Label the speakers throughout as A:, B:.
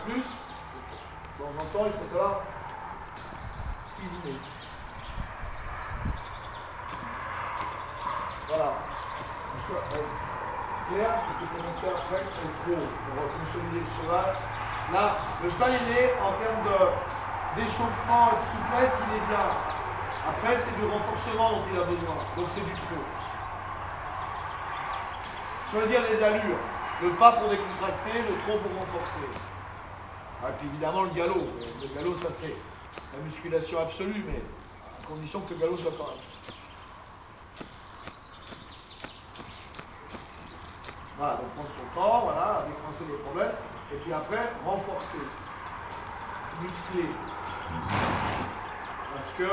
A: plus, de temps en temps, il faut savoir cuisiner. Voilà. Clair, il faut commencer après avec trop pour consolider le cheval. Là, le cheval il est en termes d'échauffement et de souplesse, il est bien. Après, c'est du renforcement dont il a besoin. Donc c'est du trop. Choisir les allures. Le pas pour décontracter, le trop pour renforcer. Et puis évidemment le galop. Le galop, ça c'est la musculation absolue, mais à condition que le galop soit correct. Voilà, donc prendre son temps, voilà, décoincer les problèmes, et puis après, renforcer, muscler. Parce que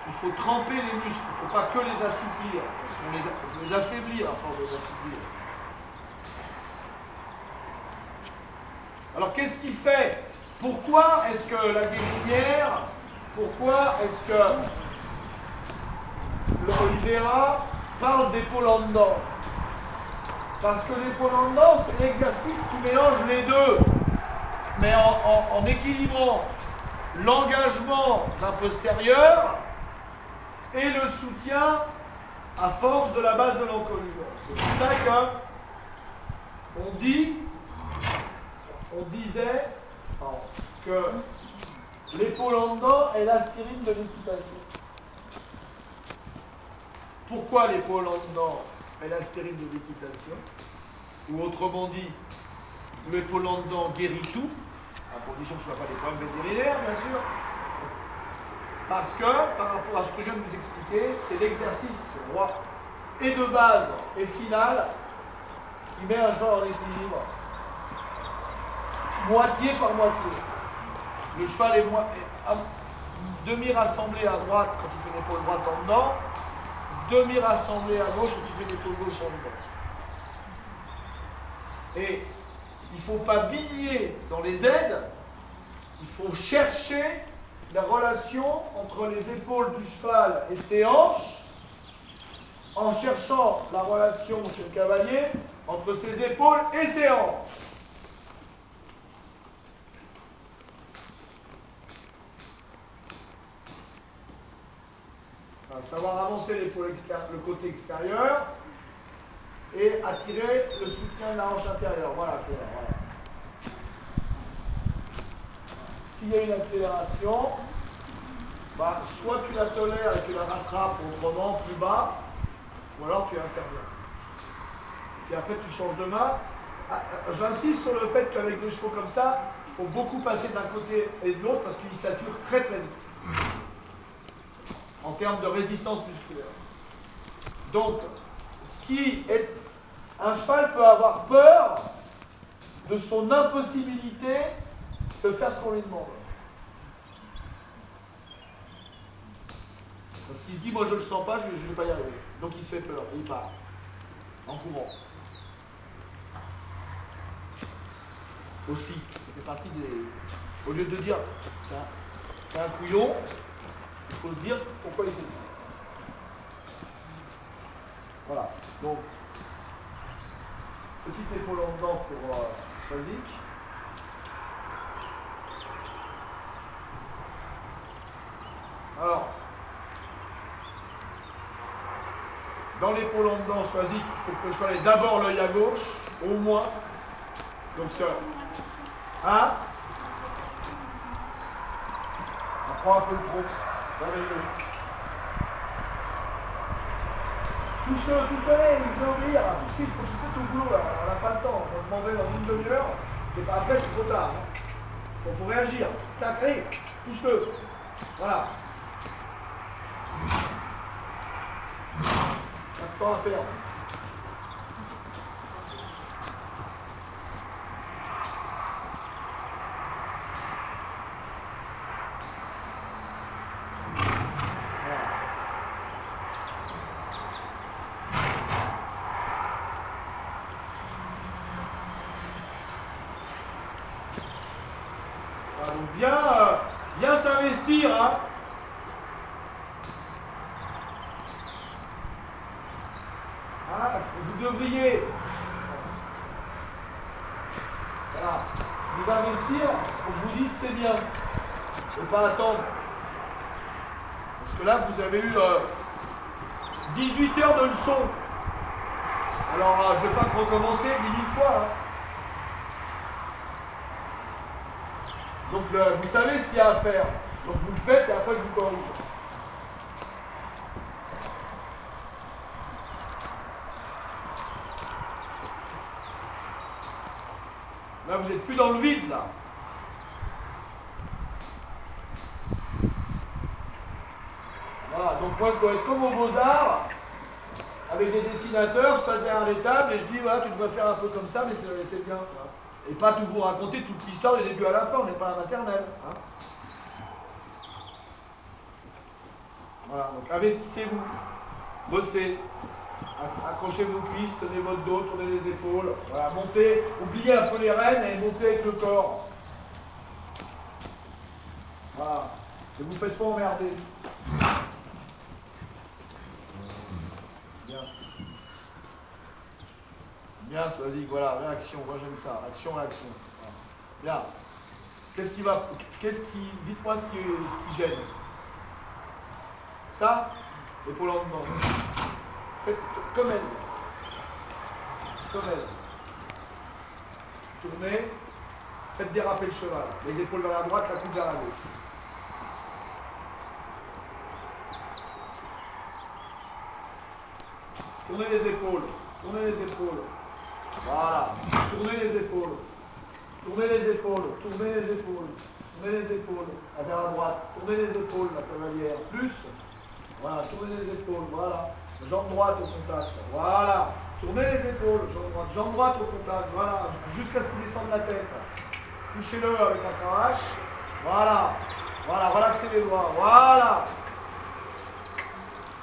A: il faut tremper les muscles, il ne faut pas que les assouplir, parce qu'on les affaiblir à force de les assouplir. Alors qu'est-ce qu'il fait? Pourquoi est-ce que la guérinière, pourquoi est-ce que l'Oliveira parle d'épaule en dedans? Parce que l'épaule en dedans, c'est l'exercice qui mélange les deux, mais en équilibrant l'engagement d'un postérieur et le soutien à force de la base de l'encolure. C'est pour ça on disait que l'épaule en dedans est l'aspirine de l'équitation. Pourquoi l'épaule en dedans est l'aspirine de l'équitation? Ou autrement dit, l'épaule en dedans guérit tout, à condition que ce ne soit pas des problèmes vétérinaires, bien sûr. Parce que, par rapport à ce que je viens de vous expliquer, c'est l'exercice roi et de base et final qui met un cheval en équilibre, moitié par moitié. Le cheval est demi-rassemblé à droite quand il fait l'épaule droite en dedans, demi-rassemblé à gauche quand il fait l'épaule gauche en dedans. Et il ne faut pas biller dans les aides, il faut chercher la relation entre les épaules du cheval et ses hanches, en cherchant la relation chez le cavalier entre ses épaules et ses hanches. Savoir avancer l'épaule le côté extérieur et attirer le soutien de la hanche intérieure. Voilà, voilà. S'il y a une accélération, bah, soit tu la tolères et tu la rattrapes autrement plus bas, ou alors tu interviens. Puis après tu changes de main. J'insiste sur le fait qu'avec des chevaux comme ça, il faut beaucoup passer d'un côté et de l'autre parce qu'ils saturent très très vite en termes de résistance musculaire. Donc, un cheval peut avoir peur de son impossibilité de faire ce qu'on lui demande. Parce qu'il se dit, moi je le sens pas, je ne vais pas y arriver. Donc il se fait peur et il part en courant. Aussi, ça fait partie des... Au lieu de dire, c'est un couillon, il faut se dire pourquoi il fait ça. Voilà, donc, petite épaule en dedans pour Chazik. Alors, dans l'épaule en dedans, Chazik, il faut que le cheval ait d'abord l'œil à gauche, au moins. Donc ça. Hein? On prend un peu le trop. Touche-le, il veut obéir. Tout de suite, il faut qu'il fait au boulot là. On n'a pas le temps. On se m'en va dans une demi-heure. Après, c'est trop tard. Hein. Donc, il faut réagir. Tac, allez, touche-le. Voilà. Pas de temps à perdre. Bien s'investir, hein. Vous devriez. Voilà. vous investir pour que je vous dise c'est bien. Et pas attendre. Parce que là, vous avez eu 18 heures de leçon. Alors, je ne vais pas recommencer 10 000 fois. Hein. Donc, vous savez ce qu'il y a à faire. Donc, vous le faites et après, je vous corrige. Là, vous n'êtes plus dans le vide, là. Voilà, donc moi, je dois être comme aux Beaux-Arts, avec des dessinateurs, je passe derrière les tables et je dis, voilà, tu dois faire un peu comme ça, mais c'est bien. Voilà. Et pas tout vous raconter toute l'histoire du début à la fin, on n'est pas à la maternelle. Hein. Voilà, donc investissez-vous, bossez, accrochez vos cuisses, tenez votre dos, tournez les épaules, voilà, montez, oubliez un peu les rênes et montez avec le corps. Voilà, ne vous faites pas emmerder. Bien. Bien, ça dit, voilà, réaction, moi j'aime ça, action, réaction. Voilà. Bien. Dites-moi ce qui gêne. Ça, l'épaule en dedans. Faites comme elle. Comme elle. Tournez, faites déraper le cheval. Les épaules vers la droite, la coude vers la gauche. Tournez les épaules, tournez les épaules. Voilà, tournez les épaules. Tournez les épaules, tournez les épaules. Tournez les épaules, vers la droite. Tournez les épaules, la cavalière. Plus. Voilà, tournez les épaules, voilà. Jambe droite au contact, voilà. Tournez les épaules, jambe droite au contact, voilà. Jusqu'à ce qu'il descende la tête. Touchez-le avec la cravache. Voilà. Voilà, relaxez les doigts, voilà.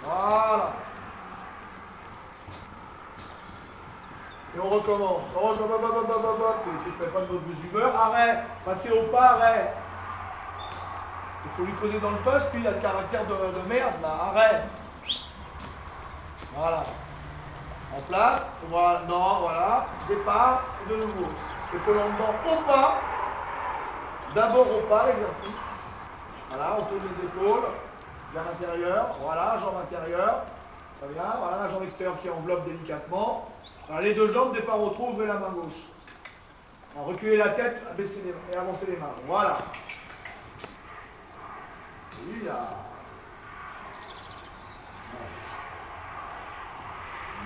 A: Voilà. Et on recommence. Tu ne fais pas de mauvaise humeur. Arrête. Passez au pas, arrête. Il faut lui causer dans le poste, puis il a le caractère de merde, là. Arrête. Voilà. En place. Voilà. Non, voilà. Départ. Et de nouveau. Épaule en dedans au pas. D'abord au pas, l'exercice. Voilà, on tourne les épaules. Vers l'intérieur. Voilà, jambe intérieure. Très bien. Voilà, la jambe extérieure qui enveloppe délicatement. Alors, les deux jambes, départ au trot, ouvrez la main gauche. Alors, reculez la tête, abaissez les mains et avancez les mains. Voilà. Oui, là.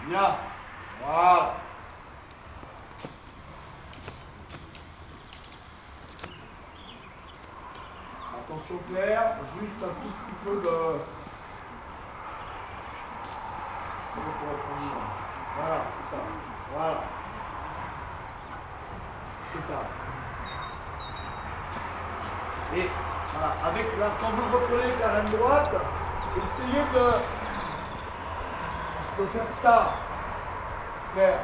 A: Bien. Voilà. Attention Claire, juste un tout petit peu de... Voilà, c'est ça. Voilà. C'est ça. Et voilà, avec la, quand vous le reprenez avec la reine droite, essayez de faire ça. Claire.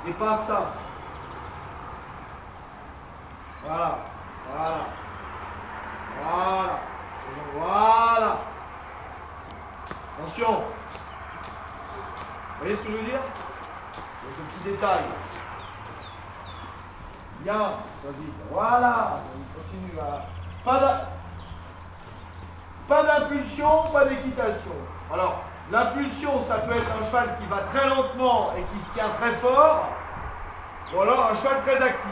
A: Et pas ça. Voilà. Voilà. Voilà. Voilà. Attention. Vous voyez ce que je veux dire? Ce petit détail. Bien, vas-y. Voilà. Continue. Voilà. Pas d'impulsion, pas d'équitation. Alors, l'impulsion, ça peut être un cheval qui va très lentement et qui se tient très fort, ou alors un cheval très actif.